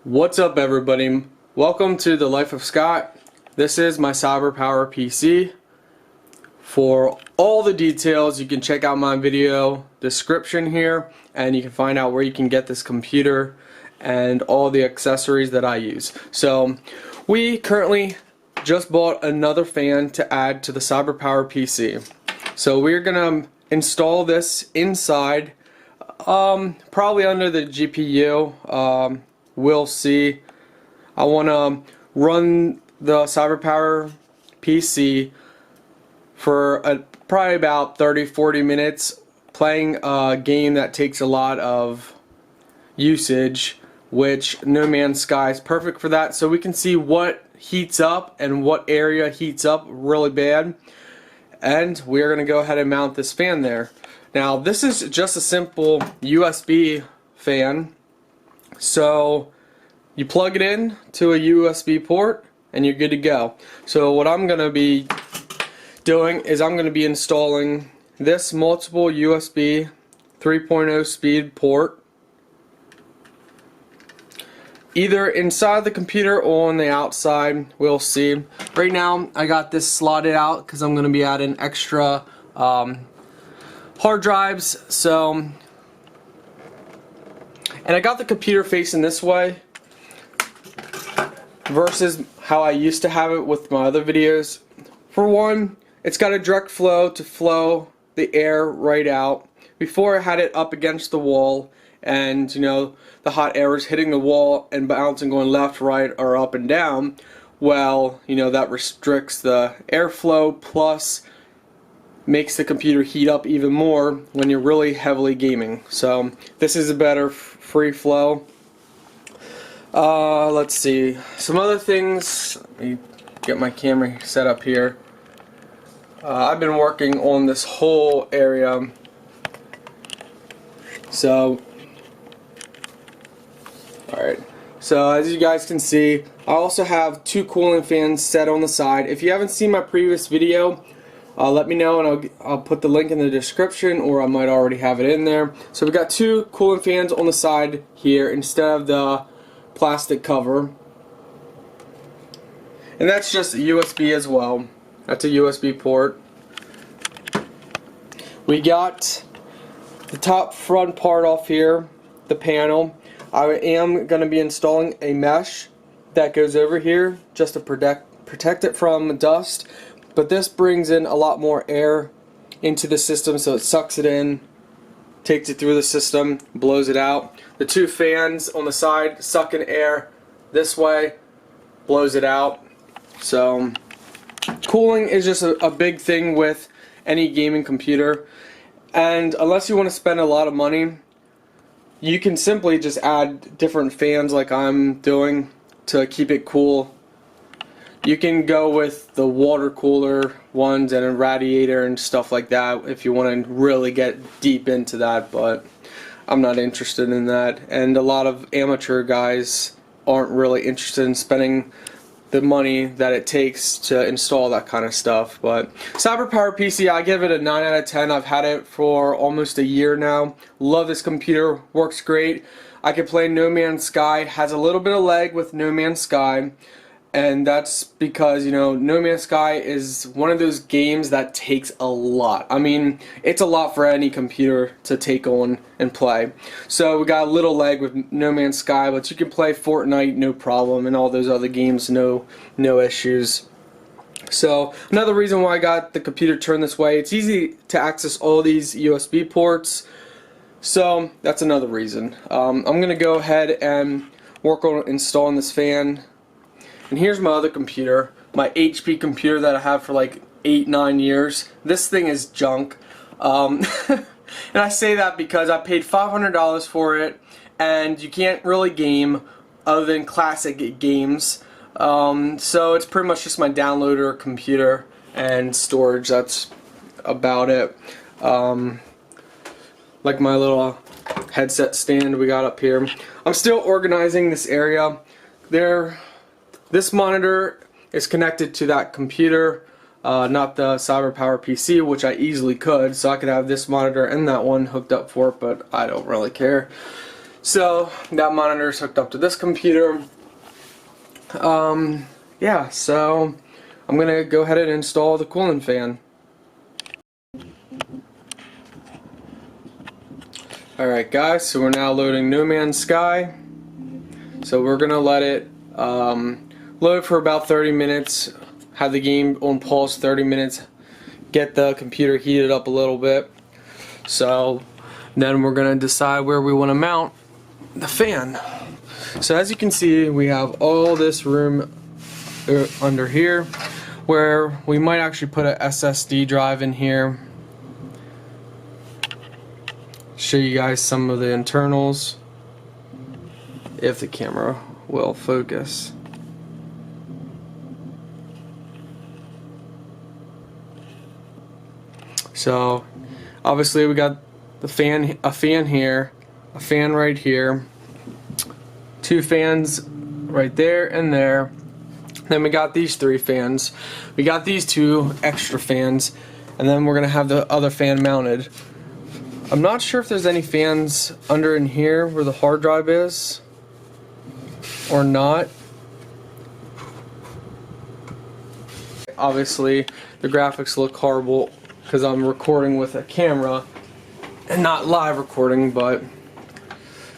What's up, everybody? Welcome to the Life of Scott. This is my CyberpowerPC. For all the details, you can check out my video description here, and you can find out where you can get this computer and all the accessories that I use. So we currently just bought another fan to add to the CyberpowerPC. So we're gonna install this inside, probably under the GPU. We'll see. I want to run the CyberpowerPC for probably about 30-40 minutes, playing a game that takes a lot of usage, which No Man's Sky is perfect for that, so we can see what heats up and what area heats up really bad. And we're going to go ahead and mount this fan there. Now, this is just a simple USB fan. So you plug it in to a USB port and you're good to go. So what I'm going to be doing is I'm going to be installing this multiple USB 3.0 speed port either inside the computer or on the outside. We'll see. Right now I got this slotted out because I'm going to be adding extra hard drives. So, and I got the computer facing this way versus how I used to have it with my other videos. For one, it's got a direct flow to flow the air right out. Before, I had it up against the wall, and you know, the hot air was hitting the wall and bouncing, going left, right, or up and down. Well, you know, that restricts the airflow, plus makes the computer heat up even more when you're really heavily gaming. So this is a better free flow. Let's see, some other things. Let me get my camera set up here. I've been working on this whole area. So alright, so as you guys can see, I also have two cooling fans set on the side. If you haven't seen my previous video, let me know and I'll put the link in the description, or I might already have it in there. So we got two cooling fans on the side here instead of the plastic cover, and that's just a USB as well. That's a USB port. We got the top front part off here, the panel. I am going to be installing a mesh that goes over here just to protect it from dust, but this brings in a lot more air into the system, so it sucks it in, takes it through the system, blows it out. The two fans on the side suck in air this way, blows it out. So cooling is just a big thing with any gaming computer, and unless you want to spend a lot of money, you can simply just add different fans like I'm doing to keep it cool. You can go with the water cooler ones and a radiator and stuff like that if you want to really get deep into that, but I'm not interested in that, and a lot of amateur guys aren't really interested in spending the money that it takes to install that kind of stuff. But CyberpowerPC, I give it a 9 out of 10. I've had it for almost a year now. Love this computer, works great. I can play No Man's Sky, has a little bit of lag with No Man's Sky, and that's because, you know, No Man's Sky is one of those games that takes a lot. I mean, it's a lot for any computer to take on and play. So we got a little lag with No Man's Sky, but you can play Fortnite no problem, and all those other games no issues. So another reason why I got the computer turned this way, it's easy to access all these USB ports. So that's another reason. I'm gonna go ahead and work on installing this fan. And here's my other computer, my HP computer that I have for like 8-9 years. This thing is junk. And I say that because I paid $500 for it, and you can't really game other than classic games. So it's pretty much just my downloader computer and storage. That's about it. Like my little headset stand we got up here. I'm still organizing this area. This monitor is connected to that computer, not the CyberpowerPC, which I easily could, so I could have this monitor and that one hooked up for it, but I don't really care. So that monitor is hooked up to this computer. Yeah, so I'm gonna go ahead and install the cooling fan. Alright guys, so we're now loading No Man's Sky. So we're gonna let it load for about 30 minutes, have the game on pause 30 minutes, get the computer heated up a little bit. So then we're gonna decide where we want to mount the fan. So as you can see, we have all this room under here where we might actually put a SSD drive in here. Show you guys some of the internals if the camera will focus. So obviously we got the fan, a fan here, a fan right here, two fans right there and there. Then we got these three fans. We got these two extra fans, and then we're gonna have the other fan mounted. I'm not sure if there's any fans under in here where the hard drive is or not. Obviously the graphics look horrible because I'm recording with a camera and not live recording, but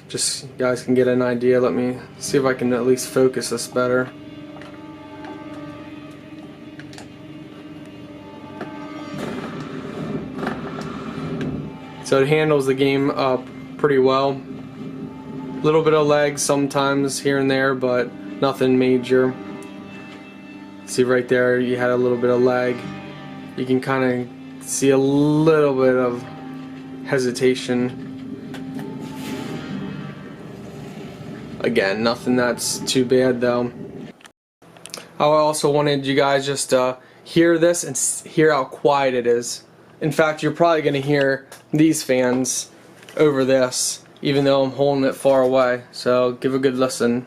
just you guys can get an idea. Let me see if I can at least focus this better. So it handles the game up pretty well. Little bit of lag sometimes here and there, but nothing major. See right there, you had a little bit of lag. You can kind of see a little bit of hesitation. Again, nothing that's too bad though. I also wanted you guys just to hear this and hear how quiet it is. In fact, you're probably going to hear these fans over this, even though I'm holding it far away. So give a good listen.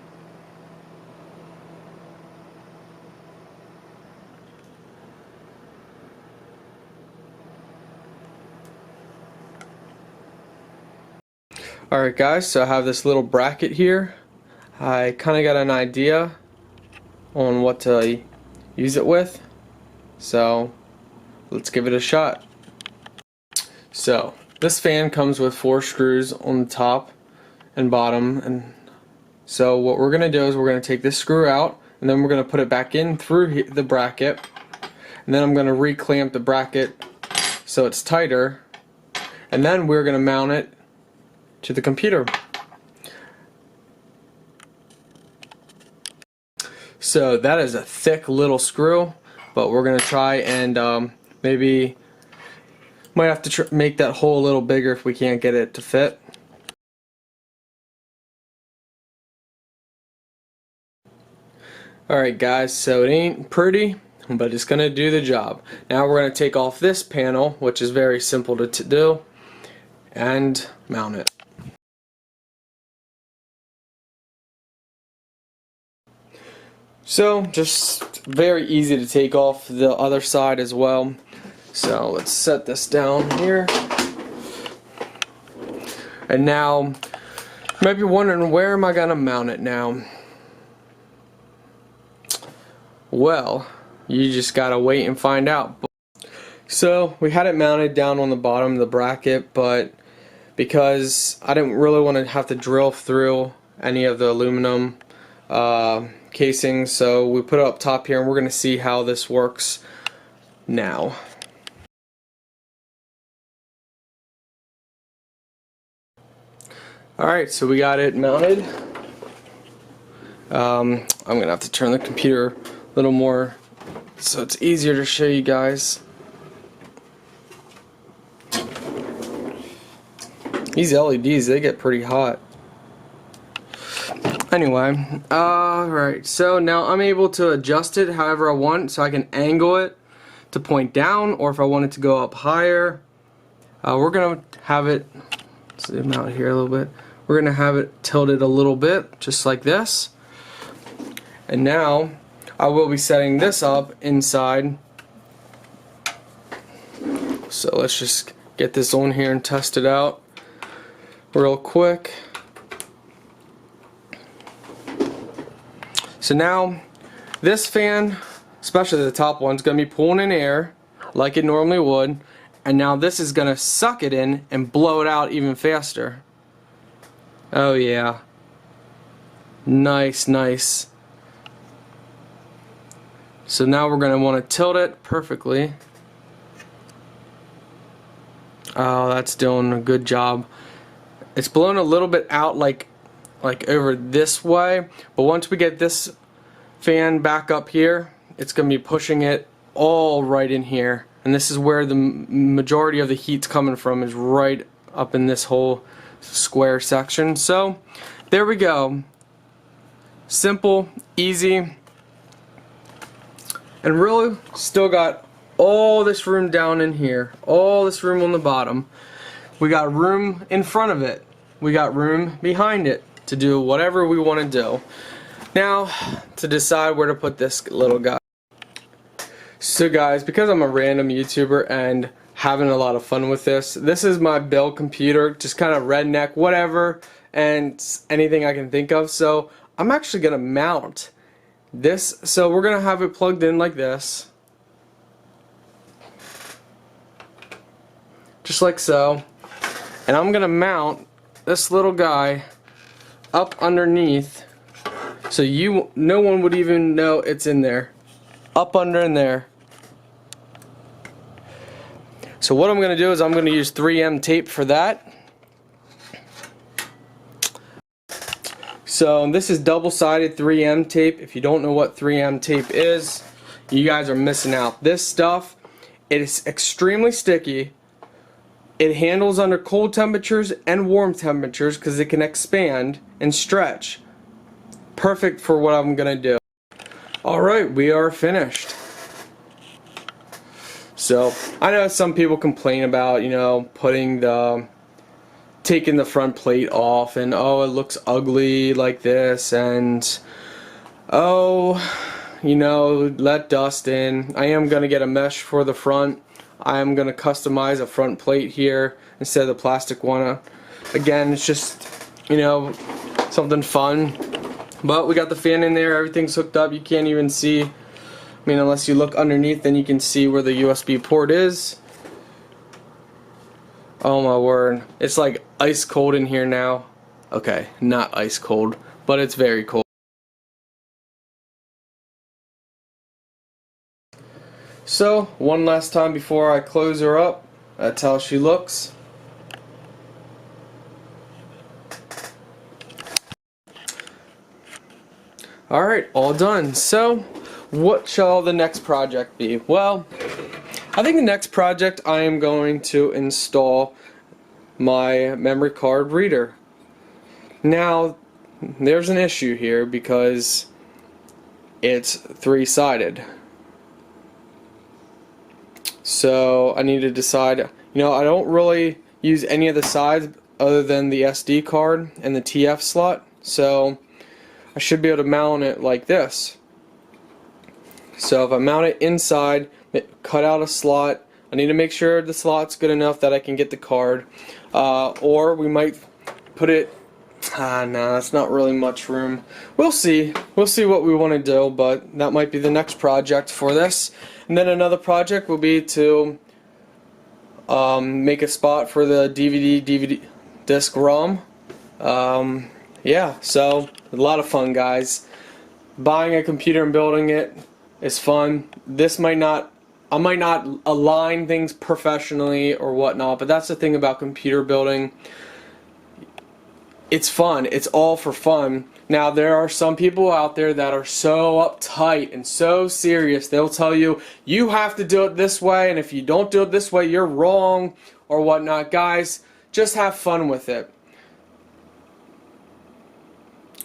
Alright guys, so I have this little bracket here. I kind of got an idea on what to use it with. So let's give it a shot. So this fan comes with 4 screws on the top and bottom, and so what we're gonna do is we're gonna take this screw out, and then we're gonna put it back in through the bracket, and then I'm gonna reclamp the bracket so it's tighter, and then we're gonna mount it to the computer. So that is a thick little screw, but we're gonna try and maybe might have to make that hole a little bigger if we can't get it to fit. Alright guys, so it ain't pretty, but it's gonna do the job. Now we're gonna take off this panel, which is very simple to do, and mount it. So just very easy to take off the other side as well. So let's set this down here. And now you might be wondering, where am I gonna mount it now? Well, you just gotta wait and find out. So we had it mounted down on the bottom of the bracket, but because I didn't really want to have to drill through any of the aluminum casing, so we put it up top here, and we're gonna see how this works now. Alright, so we got it mounted. I'm gonna have to turn the computer a little more so it's easier to show you guys. These LEDs, they get pretty hot. Anyway, alright, so now I'm able to adjust it however I want, so I can angle it to point down, or if I want it to go up higher. We're gonna have it, zoom out here a little bit, we're gonna have it tilted a little bit, just like this. And now I will be setting this up inside. So let's just get this on here and test it out real quick. So now this fan, especially the top one, is going to be pulling in air like it normally would, and now this is going to suck it in and blow it out even faster. Oh yeah. Nice, nice. So now we're going to want to tilt it perfectly. Oh, that's doing a good job. It's blowing a little bit out like over this way, but once we get this fan back up here, it's going to be pushing it all right in here, and this is where the majority of the heat's coming from, is right up in this whole square section. So there we go. Simple, easy, and really still got all this room down in here, all this room on the bottom. We got room in front of it, we got room behind it to do whatever we want to do. Now to decide where to put this little guy. So guys, because I'm a random YouTuber and having a lot of fun with this is my build computer, just kind of redneck, whatever, and anything I can think of. So I'm actually gonna mount this, so we're gonna have it plugged in like this, just like so, and I'm gonna mount this little guy up underneath, so no one would even know it's in there, up under in there. So what I'm gonna do is I'm gonna use 3M tape for that. So this is double-sided 3M tape. If you don't know what 3M tape is, you guys are missing out. This stuff, it is extremely sticky. It handles under cold temperatures and warm temperatures because it can expand and stretch. Perfect for what I'm gonna do. Alright, we are finished. So I know some people complain about, you know, taking the front plate off, and oh, it looks ugly like this, and oh, you know, let dust in. I am gonna get a mesh for the front. I am gonna customize a front plate here instead of the plastic one. Again, it's just, you know, something fun. But we got the fan in there, everything's hooked up. You can't even see, I mean, unless you look underneath, then you can see where the USB port is. Oh my word, it's like ice cold in here now. Okay, not ice cold, but it's very cold. So, one last time before I close her up, that's how she looks. Alright, all done. So, what shall the next project be? Well, I think the next project I am going to install my memory card reader. Now, there's an issue here because it's three-sided. So I need to decide, you know, I don't really use any of the sides other than the SD card and the TF slot, so I should be able to mount it like this. So if I mount it inside, cut out a slot, I need to make sure the slot's good enough that I can get the card, or we might put it, no, that's not really much room. We'll see what we want to do, but that might be the next project for this. And then another project will be to make a spot for the DVD disc ROM. Yeah, so a lot of fun, guys. Buying a computer and building it is fun. I might not align things professionally or whatnot, but that's the thing about computer building. It's fun. It's all for fun. Now, there are some people out there that are so uptight and so serious. They'll tell you, you have to do it this way, and if you don't do it this way, you're wrong, or whatnot. Guys, just have fun with it.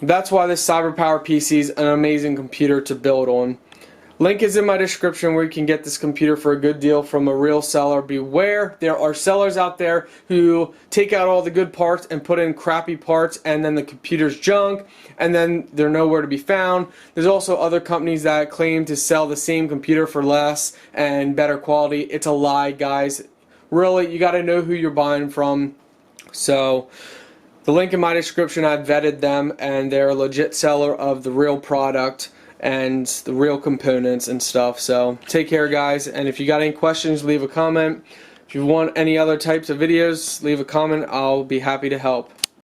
That's why this CyberpowerPC is an amazing computer to build on. Link is in my description where you can get this computer for a good deal from a real seller. Beware, there are sellers out there who take out all the good parts and put in crappy parts, and then the computer's junk, and then they're nowhere to be found. There's also other companies that claim to sell the same computer for less and better quality. It's a lie, guys. Really, you got to know who you're buying from. So, The link in my description, I've vetted them and they're a legit seller of the real product and the real components and stuff. So take care guys, and if you got any questions, leave a comment. If you want any other types of videos, leave a comment. I'll be happy to help.